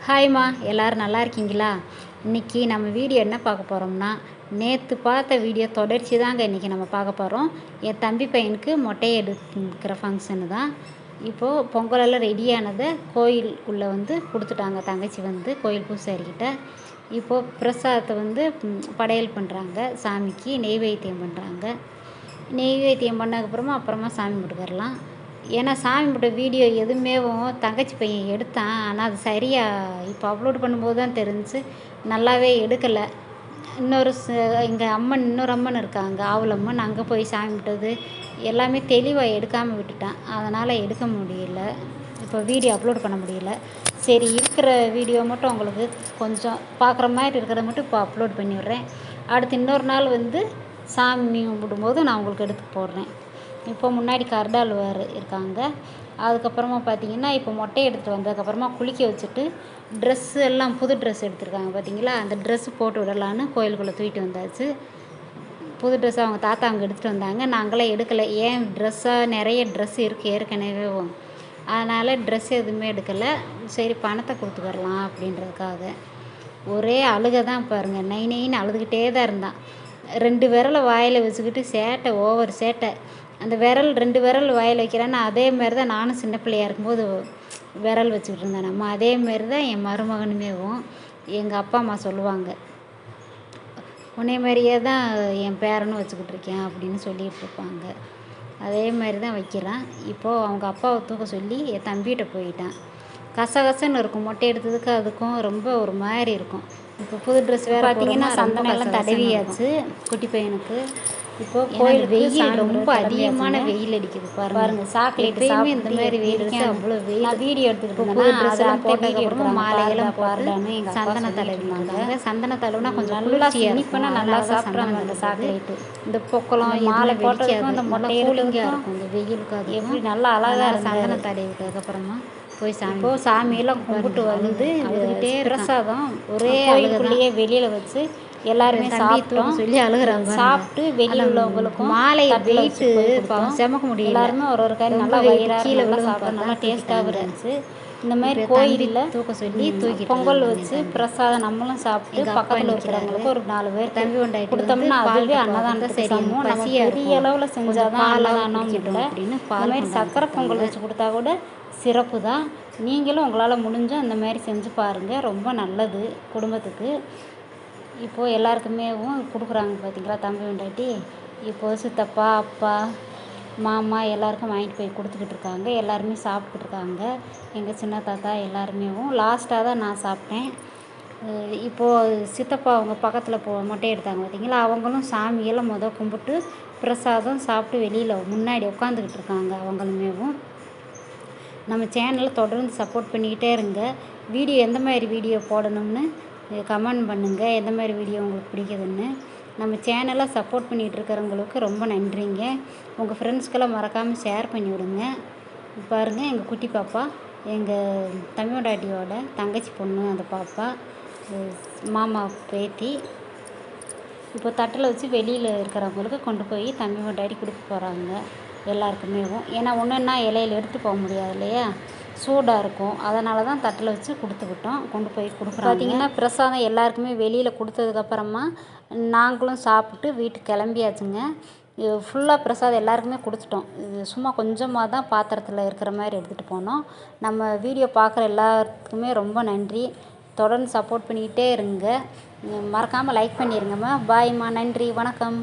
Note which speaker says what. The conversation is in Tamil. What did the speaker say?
Speaker 1: ஹாய்மா, எல்லோரும் நல்லா இருக்கீங்களா? இன்றைக்கி நம்ம வீடியோ என்ன பார்க்க போகிறோம்னா, நேற்று பார்த்த வீடியோ தொடர்ச்சி தாங்க இன்றைக்கி நம்ம பார்க்க போகிறோம். என் தம்பி பையனுக்கு மொட்டை எடுக்கிற ஃபங்க்ஷனு தான். இப்போது பொங்கலெல்லாம் ரெடியானதை கோயிலுக்குள்ளே கொடுத்துட்டாங்க. தங்கச்சி கோயில் பூசாரிக்கிட்ட. இப்போது பிரசாதத்தை படையல் பண்ணுறாங்க. சாமிக்கு நெய்வேத்தியம் பண்ணுறாங்க. நெய்வேத்தியம் அப்புறமா சாமி கும்பிட்டுக்கரலாம். ஏன்னா சாமி கும்பிட்ட வீடியோ எதுவுமேவும் தங்கச்சி பையன் எடுத்தான். ஆனால் அது சரியாக இப்போ அப்லோட் பண்ணும்போது தான் தெரிஞ்சு நல்லாவே எடுக்கலை. இன்னொரு அம்மன் இருக்காங்க, ஆவலம்மன். அங்கே போய் சாமி கும்பிட்டது எல்லாமே தெளிவாக எடுக்காமல் விட்டுட்டான். அதனால் எடுக்க முடியல. இப்போ வீடியோ அப்லோட் பண்ண முடியல. சரி, இருக்கிற வீடியோ மட்டும் உங்களுக்கு கொஞ்சம் பார்க்குற மாதிரி இருக்கிறத மட்டும் இப்போ அப்லோட் பண்ணிவிட்றேன். அடுத்து இன்னொரு நாள் சாமி கும்பிடும்போது நான் உங்களுக்கு எடுத்து போடுறேன். இப்போ முன்னாடி கருடாழ்வார் இருக்காங்க. அதுக்கப்புறமா பார்த்தீங்கன்னா, இப்போ மொட்டை எடுத்துகிட்டு வந்ததுக்கப்புறமா குளிக்க வச்சுட்டு ட்ரெஸ்ஸு எல்லாம் புது ட்ரெஸ் எடுத்துருக்காங்க பார்த்தீங்களா? அந்த ட்ரெஸ்ஸு போட்டு விடலான்னு கோயிலுக்குள்ளே தூக்கிட்டு வந்தாச்சு. புது ட்ரெஸ்ஸை அவங்க தாத்தா எடுத்துகிட்டு வந்தாங்க. நாங்களாம் எடுக்கலை. ஏன் நிறைய ட்ரெஸ் இருக்குது ஏற்கனவே. அதனால் ட்ரெஸ் எதுவுமே எடுக்கலை. சரி, பணத்தை கொடுத்துக்கரலாம் அப்படின்றதுக்காக. ஒரே அழுகை தான் பாருங்கள். நைன்னு அழுதுகிட்டே தான் இருந்தான். 2 விரலை வாயில் வச்சுக்கிட்டு ஓவர் சேட்டை. அந்த 2 விரல் வாயில் வைக்கிறான்னு அதே மாரி தான் நானும் சின்ன பிள்ளையா இருக்கும்போது விரல் வச்சுக்கிட்டு இருந்தேன். நம்ம அதே மாரி தான் என் மருமகனுமேவும். எங்கள் அப்பா அம்மா சொல்லுவாங்க, உன்னை மாதிரியே தான் என் பேரனும் வச்சுக்கிட்டு இருக்கேன் அப்படின்னு சொல்லிகிட்டு இருப்பாங்க. அதே மாதிரி தான் வைக்கிறான். இப்போது அவங்க அப்பாவை தூக்க சொல்லி என் தம்பிகிட்ட போயிட்டான். கசகசன்னு இருக்கும். மொட்டை எடுத்ததுக்கு அதுக்கும் ரொம்ப ஒரு மாதிரி இருக்கும். இப்போ புது ட்ரெஸ் வேறு பார்த்தீங்கன்னா சந்தனம்லாம் தடவியாச்சு குட்டி பையனுக்கு. இப்போது கோயில் வெயில் ரொம்ப அதிகமான வெயில் அடிக்குது பாருங்கள். சாக்லேட்டுமே இந்த மாதிரி வெயில் அவ்வளோ வெயில். நான் வீடியோ எடுத்துக்கிட்டு புது ட்ரெஸ்ஸெல்லாம் போட்டதுக்கப்புறமா மாலையெல்லாம் பாருடான்னு எங்கள் சந்தன தடவினாங்க. சந்தன தடவுனா கொஞ்சம் நல்லா இனிப்பாக நல்லா சாப்பிட்றாங்க. அந்த சாக்லேட்டு இந்த பொக்கலம் மாலை போட்டதுக்கும் அந்த மொட்டை கூலிங்காக இருக்கும். இந்த வெயிலுக்கு அது எப்படி நல்லா அழகாக சந்தன தடவிக்கிறதுக்கப்புறமா போய் சாமியெல்லாம் கும்பிட்டு அழுதுகிட்டே பிரசாதம் ஒரே அழுகுள்ளேயே வெளியில் வச்சு எல்லாருமே சாப்பிட்டோம் சொல்லி அழுகுறாங்க. சாப்பிட்டு வெளியில் உள்ளவங்களுக்கும் மாலை வெயிட்டு செமக்க முடியல. எல்லாருமே ஒரு கறி நல்லா கீழே சாப்பிட்டோம். நல்லா டேஸ்ட்டாகவும் இருந்துச்சு. இந்த மாதிரி கோயிலில் தூக்க சொல்லி பொங்கல் வச்சு பிரசாதம் நம்மளும் சாப்பிட்டு பக்கத்தில் இருக்கிறவங்களுக்கு ஒரு 4 பேர் தம்பி கொண்டாடி கொடுத்தோம்னா அதுவே அன்னதானம் சரியாகும். நம்ம பெரிய அளவில் செஞ்சால் தான் அன்னதானம் இல்லை. அப்படின்னு மாதிரி சக்கரை பொங்கல் வச்சு கொடுத்தா கூட சிறப்பு தான். நீங்களும் உங்களால் முடிஞ்சால் அந்த மாதிரி செஞ்சு பாருங்கள். ரொம்ப நல்லது குடும்பத்துக்கு. இப்போது எல்லாருக்குமே கொடுக்குறாங்க பார்த்தீங்களா தம்பி கொண்டாட்டி. இப்போது சித்தப்பா, அப்பா, மாமா எல்லாருக்கும் வாங்கிட்டு போய் கொடுத்துக்கிட்டு இருக்காங்க. எல்லாருமே சாப்பிட்டுட்டு இருக்காங்க. எங்கள் சின்ன தாத்தா எல்லாருமே. லாஸ்ட்டாக தான் நான் சாப்பிட்டேன். இப்போது சித்தப்பா அவங்க பக்கத்தில் மொட்டை எடுத்தாங்க பார்த்தீங்களா? அவங்களும் சாமியெல்லாம் கும்பிட்டு பிரசாதம் சாப்பிட்டு வெளியில் முன்னாடி உட்காந்துக்கிட்டு இருக்காங்க. அவங்களுமே. நம்ம சேனலை தொடர்ந்து சப்போர்ட் பண்ணிக்கிட்டே இருங்க. வீடியோ எந்த மாதிரி வீடியோ போடணும்னு கமெண்ட் பண்ணுங்கள். எந்த மாதிரி வீடியோ உங்களுக்கு பிடிக்குதுன்னு. நம்ம சேனலை சப்போர்ட் பண்ணிகிட்டு இருக்கிறவங்களுக்கு ரொம்ப நன்றிங்க. உங்கள் ஃப்ரெண்ட்ஸ்க்கெல்லாம் மறக்காமல் ஷேர் பண்ணி விடுங்க. பாருங்கள், எங்கள் குட்டி பாப்பா எங்கள் தம்பி பொண்டாட்டியோட தங்கச்சி பொண்ணு. அந்த பாப்பா மாமா பேத்தி. இப்போ தட்டில் வச்சு வெளியில் இருக்கிறவங்களுக்கு கொண்டு போய் தம்பி பொண்டாட்டி கொடுக்க போகிறாங்க எல்லாருக்குமே. ஏன்னா ஒன்றுன்னா இலையில் எடுத்து போக முடியாது இல்லையா, சூடாக இருக்கும். அதனால தான் தட்டில் வச்சு கொடுத்துக்கிட்டோம். கொண்டு போய் கொடுக்குறோம். பார்த்திங்கன்னா பிரசாதம் எல்லாருக்குமே வெளியில் கொடுத்ததுக்கப்புறமா நாங்களும் சாப்பிட்டு வீட்டுக்கு கிளம்பியாச்சுங்க. ஃபுல்லாக பிரசாதம் எல்லாருக்குமே கொடுத்துட்டோம். இது சும்மா கொஞ்சமாக தான் பாத்திரத்தில் இருக்கிற மாதிரி எடுத்துகிட்டு போனோம். நம்ம வீடியோ பார்க்குற எல்லாத்துக்குமே ரொம்ப நன்றி. தொடர்ந்து சப்போர்ட் பண்ணிக்கிட்டே இருங்க. மறக்காமல் லைக் பண்ணிடுங்கம்மா. பாய்மா, நன்றி, வணக்கம்.